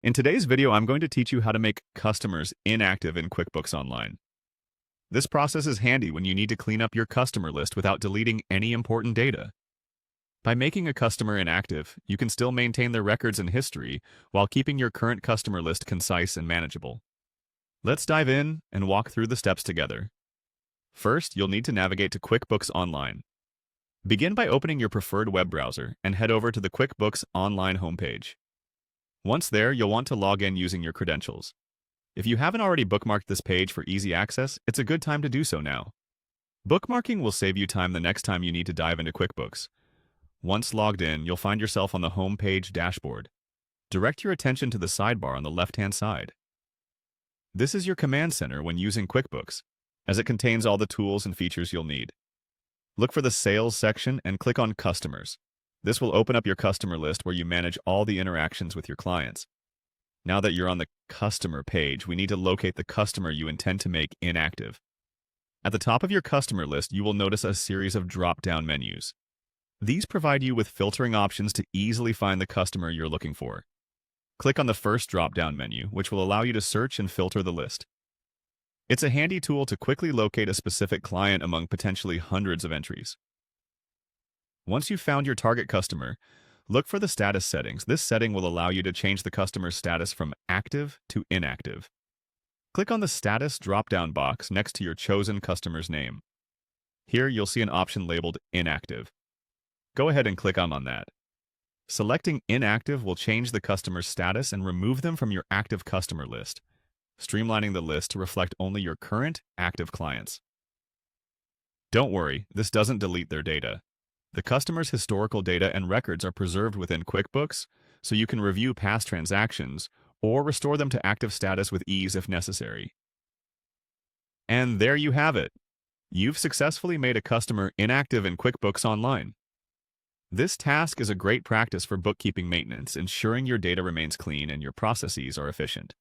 In today's video, I'm going to teach you how to make customers inactive in QuickBooks Online. This process is handy when you need to clean up your customer list without deleting any important data. By making a customer inactive, you can still maintain their records and history while keeping your current customer list concise and manageable. Let's dive in and walk through the steps together. First, you'll need to navigate to QuickBooks Online. Begin by opening your preferred web browser and head over to the QuickBooks Online homepage. Once there, you'll want to log in using your credentials. If you haven't already bookmarked this page for easy access, it's a good time to do so now. Bookmarking will save you time the next time you need to dive into QuickBooks. Once logged in, you'll find yourself on the home page dashboard. Direct your attention to the sidebar on the left-hand side. This is your command center when using QuickBooks, as it contains all the tools and features you'll need. Look for the Sales section and click on Customers. This will open up your customer list where you manage all the interactions with your clients. Now that you're on the Customer page, we need to locate the customer you intend to make inactive. At the top of your customer list, you will notice a series of drop-down menus. These provide you with filtering options to easily find the customer you're looking for. Click on the first drop-down menu, which will allow you to search and filter the list. It's a handy tool to quickly locate a specific client among potentially hundreds of entries. Once you've found your target customer, look for the status settings. This setting will allow you to change the customer's status from active to inactive. Click on the Status drop-down box next to your chosen customer's name. Here you'll see an option labeled Inactive. Go ahead and click on that. Selecting Inactive will change the customer's status and remove them from your active customer list, streamlining the list to reflect only your current active clients. Don't worry, this doesn't delete their data. The customer's historical data and records are preserved within QuickBooks, so you can review past transactions or restore them to active status with ease if necessary. And there you have it. You've successfully made a customer inactive in QuickBooks Online. This task is a great practice for bookkeeping maintenance, ensuring your data remains clean and your processes are efficient.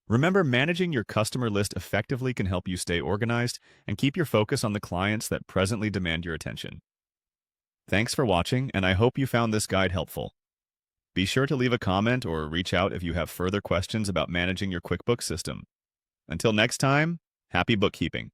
Remember, managing your customer list effectively can help you stay organized and keep your focus on the clients that presently demand your attention. Thanks for watching, and I hope you found this guide helpful. Be sure to leave a comment or reach out if you have further questions about managing your QuickBooks system. Until next time, happy bookkeeping.